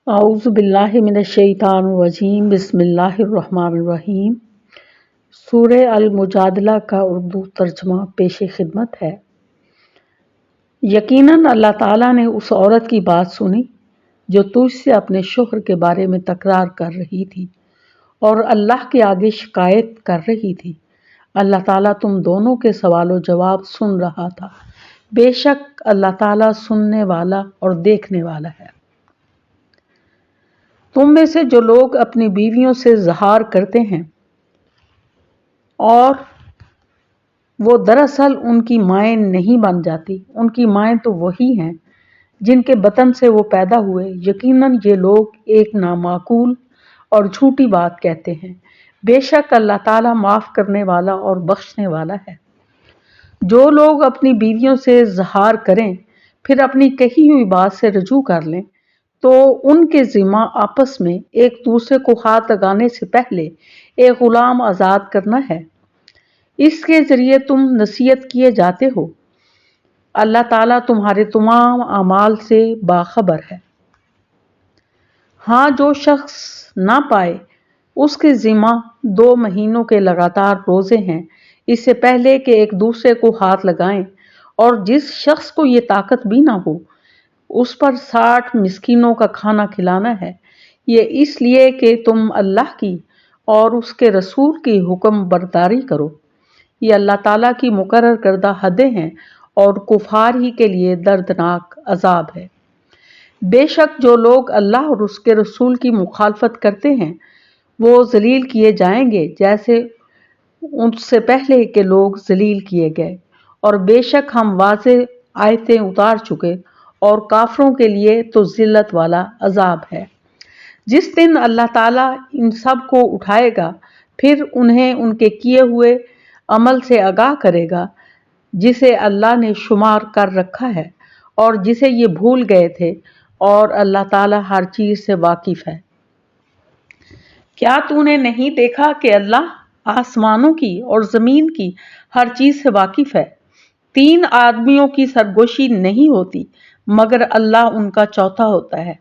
اعوذ باللہ من الشیطان الرجیم بسم اللہ الرحمن الرحیم۔ سورہ المجادلہ کا اردو ترجمہ پیش خدمت ہے۔ یقیناً اللہ تعالیٰ نے اس عورت کی بات سنی جو تجھ سے اپنے شوہر کے بارے میں تکرار کر رہی تھی اور اللہ کے آگے شکایت کر رہی تھی۔ اللہ تعالیٰ تم دونوں کے سوال و جواب سن رہا تھا۔ بے شک اللہ تعالیٰ سننے والا اور دیکھنے والا ہے۔ تم میں سے جو لوگ اپنی بیویوں سے زہار کرتے ہیں اور وہ دراصل ان کی مائیں نہیں بن جاتی، ان کی مائیں تو وہی ہیں جن کے بطن سے وہ پیدا ہوئے، یقیناً یہ لوگ ایک نامعقول اور جھوٹی بات کہتے ہیں۔ بے شک اللہ تعالیٰ معاف کرنے والا اور بخشنے والا ہے۔ جو لوگ اپنی بیویوں سے زہار کریں پھر اپنی کہی ہوئی بات سے رجوع کر لیں تو ان کے ذمہ آپس میں ایک دوسرے کو ہاتھ لگانے سے پہلے ایک غلام آزاد کرنا ہے۔ اس کے ذریعے تم نصیحت کیے جاتے ہو۔ اللہ تعالیٰ تمہارے تمام اعمال سے باخبر ہے۔ ہاں، جو شخص نہ پائے اس کے ذمہ 2 مہینوں کے لگاتار روزے ہیں اس سے پہلے کہ ایک دوسرے کو ہاتھ لگائیں، اور جس شخص کو یہ طاقت بھی نہ ہو اس پر 60 مسکینوں کا کھانا کھلانا ہے، یہ اس لیے کہ تم اللہ کی اور اس کے رسول کی حکم برداری کرو۔ یہ اللہ تعالیٰ کی مقرر کردہ حدیں ہیں اور کفار ہی کے لیے دردناک عذاب ہے۔ بے شک جو لوگ اللہ اور اس کے رسول کی مخالفت کرتے ہیں وہ ذلیل کیے جائیں گے جیسے ان سے پہلے کے لوگ ذلیل کیے گئے، اور بے شک ہم واضح آیتیں اتار چکے اور کافروں کے لیے تو ذلت والا عذاب ہے۔ جس دن اللہ تعالیٰ ان سب کو اٹھائے گا پھر انہیں ان کے کیے ہوئے عمل سے آگاہ کرے گا جسے اللہ نے شمار کر رکھا ہے اور جسے یہ بھول گئے تھے، اور اللہ تعالیٰ ہر چیز سے واقف ہے۔ کیا تو نے نہیں دیکھا کہ اللہ آسمانوں کی اور زمین کی ہر چیز سے واقف ہے؟ 3 آدمیوں کی سرگوشی نہیں ہوتی مگر اللہ ان کا چوتھا ہوتا ہے،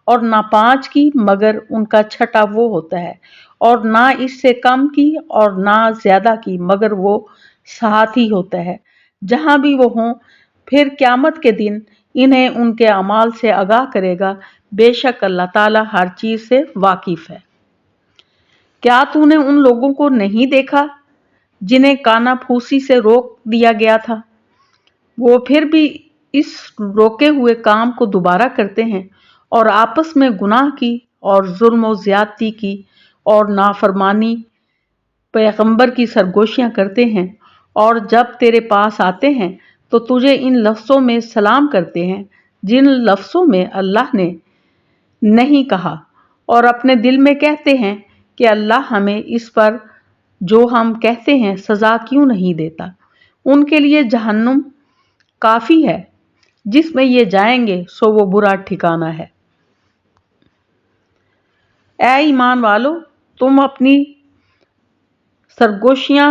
اور نہ 5 کی مگر ان کا چھٹا وہ ہوتا ہے، اور نہ اس سے کم کی اور نہ زیادہ کی مگر وہ ساتھ ہی ہوتا ہے جہاں بھی وہ ہوں۔ پھر قیامت کے دن انہیں ان کے اعمال سے آگاہ کرے گا۔ بے شک اللہ تعالیٰ ہر چیز سے واقف ہے۔ کیا تو نے ان لوگوں کو نہیں دیکھا جنہیں کانا پھوسی سے روک دیا گیا تھا؟ وہ پھر بھی اس روکے ہوئے کام کو دوبارہ کرتے ہیں اور آپس میں گناہ کی اور ظلم و زیادتی کی اور نافرمانی پیغمبر کی سرگوشیاں کرتے ہیں، اور جب تیرے پاس آتے ہیں تو تجھے ان لفظوں میں سلام کرتے ہیں جن لفظوں میں اللہ نے نہیں کہا، اور اپنے دل میں کہتے ہیں کہ اللہ ہمیں اس پر جو ہم کہتے ہیں سزا کیوں نہیں دیتا۔ ان کے لیے جہنم کافی ہے، جس میں یہ جائیں گے سو وہ برا ٹھکانہ ہے۔ اے ایمان والو، تم اپنی سرگوشیاں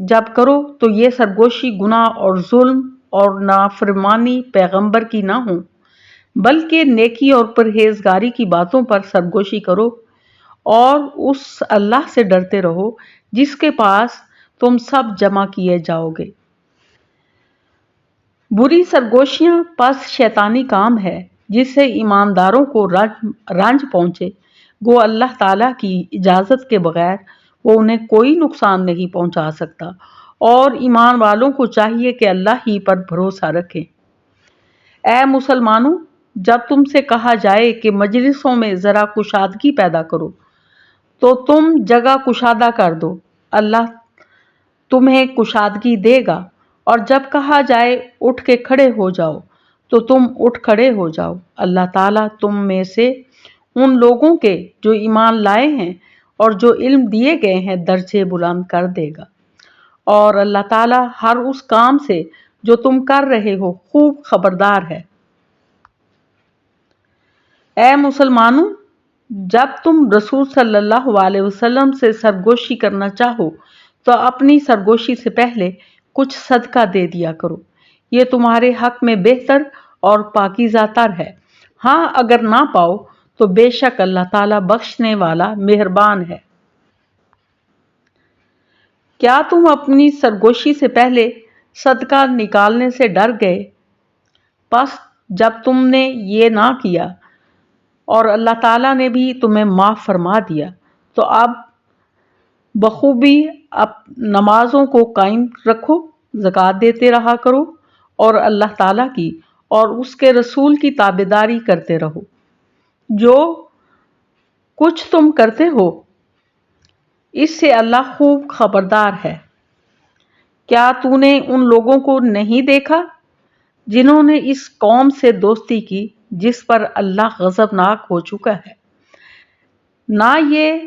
جب کرو تو یہ سرگوشی گناہ اور ظلم اور نافرمانی پیغمبر کی نہ ہوں، بلکہ نیکی اور پرہیزگاری کی باتوں پر سرگوشی کرو، اور اس اللہ سے ڈرتے رہو جس کے پاس تم سب جمع کیے جاؤ گے۔ بری سرگوشیاں پس شیطانی کام ہے جس سے ایمانداروں کو رنج پہنچے، گو اللہ تعالیٰ کی اجازت کے بغیر وہ انہیں کوئی نقصان نہیں پہنچا سکتا، اور ایمان والوں کو چاہیے کہ اللہ ہی پر بھروسہ رکھیں۔ اے مسلمانوں، جب تم سے کہا جائے کہ مجلسوں میں ذرا کشادگی پیدا کرو تو تم جگہ کشادہ کر دو، اللہ تمہیں کشادگی دے گا، اور جب کہا جائے اٹھ کے کھڑے ہو جاؤ تو تم اٹھ کھڑے ہو جاؤ، اللہ تعالیٰ تم میں سے ان لوگوں کے جو ایمان لائے ہیں اور جو علم دیے گئے ہیں درجے بلند کر دے گا، اور اللہ تعالیٰ ہر اس کام سے جو تم کر رہے ہو خوب خبردار ہے۔ اے مسلمانوں، جب تم رسول صلی اللہ علیہ وسلم سے سرگوشی کرنا چاہو تو اپنی سرگوشی سے پہلے کچھ صدقہ دے دیا کرو، یہ تمہارے حق میں بہتر اور پاکیزہ تر ہے۔ ہاں، اگر نہ پاؤ تو بے شک اللہ تعالیٰ بخشنے والا مہربان ہے۔ کیا تم اپنی سرگوشی سے پہلے صدقہ نکالنے سے ڈر گئے؟ پس جب تم نے یہ نہ کیا اور اللہ تعالیٰ نے بھی تمہیں معاف فرما دیا تو اب بخوبی نمازوں کو قائم رکھو، زکوٰۃ دیتے رہا کرو اور اللہ تعالیٰ کی اور اس کے رسول کی تابعداری کرتے رہو۔ جو کچھ تم کرتے ہو اس سے اللہ خوب خبردار ہے۔ کیا تو نے ان لوگوں کو نہیں دیکھا جنہوں نے اس قوم سے دوستی کی جس پر اللہ غضبناک ہو چکا ہے؟ نہ یہ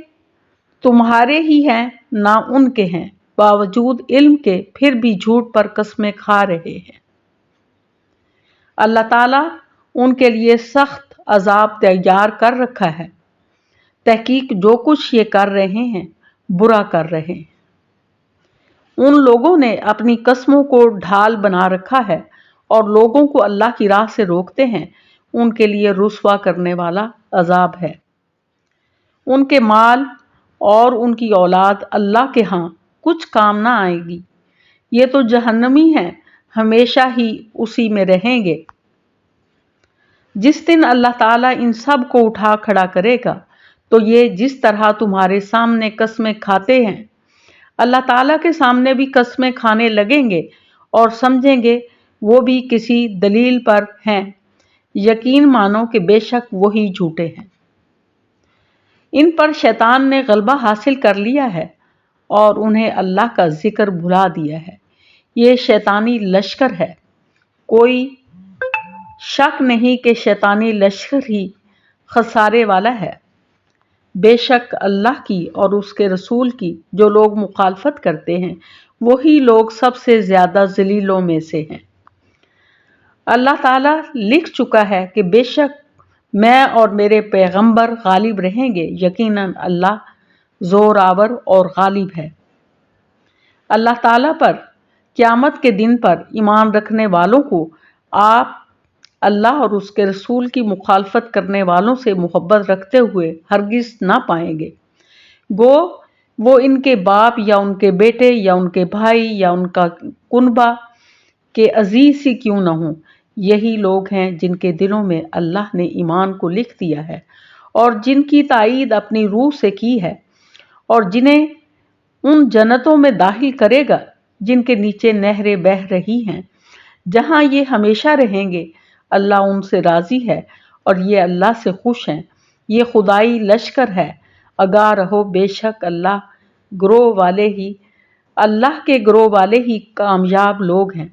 تمہارے ہی ہیں نہ ان کے ہیں، باوجود علم کے پھر بھی جھوٹ پر قسمیں کھا رہے ہیں۔ اللہ تعالیٰ ان کے لیے سخت عذاب تیار کر رکھا ہے۔ تحقیق جو کچھ یہ کر رہے ہیں برا کر رہے ہیں۔ ان لوگوں نے اپنی قسموں کو ڈھال بنا رکھا ہے اور لوگوں کو اللہ کی راہ سے روکتے ہیں، ان کے لیے رسوا کرنے والا عذاب ہے۔ ان کے مال اور ان کی اولاد اللہ کے ہاں کچھ کام نہ آئے گی، یہ تو جہنمی ہیں، ہمیشہ ہی اسی میں رہیں گے۔ جس دن اللہ تعالیٰ ان سب کو اٹھا کھڑا کرے گا تو یہ جس طرح تمہارے سامنے قسمیں کھاتے ہیں اللہ تعالیٰ کے سامنے بھی قسمیں کھانے لگیں گے اور سمجھیں گے وہ بھی کسی دلیل پر ہیں۔ یقین مانو کہ بے شک وہی جھوٹے ہیں۔ ان پر شیطان نے غلبہ حاصل کر لیا ہے اور انہیں اللہ کا ذکر بھلا دیا ہے۔ یہ شیطانی لشکر ہے، کوئی شک نہیں کہ شیطانی لشکر ہی خسارے والا ہے۔ بے شک اللہ کی اور اس کے رسول کی جو لوگ مخالفت کرتے ہیں وہی لوگ سب سے زیادہ ذلیلوں میں سے ہیں۔ اللہ تعالیٰ لکھ چکا ہے کہ بے شک میں اور میرے پیغمبر غالب رہیں گے، یقیناً اللہ زور آور اور غالب ہے۔ اللہ تعالیٰ پر قیامت کے دن پر ایمان رکھنے والوں کو آپ اللہ اور اس کے رسول کی مخالفت کرنے والوں سے محبت رکھتے ہوئے ہرگز نہ پائیں گے، گو وہ ان کے باپ یا ان کے بیٹے یا ان کے بھائی یا ان کا کنبہ کے عزیز ہی کیوں نہ ہوں۔ یہی لوگ ہیں جن کے دلوں میں اللہ نے ایمان کو لکھ دیا ہے اور جن کی تائید اپنی روح سے کی ہے، اور جنہیں ان جنتوں میں داخل کرے گا جن کے نیچے نہریں بہہ رہی ہیں، جہاں یہ ہمیشہ رہیں گے۔ اللہ ان سے راضی ہے اور یہ اللہ سے خوش ہیں۔ یہ خدائی لشکر ہے، آگاہ رہو بے شک اللہ کے گروہ والے ہی کامیاب لوگ ہیں۔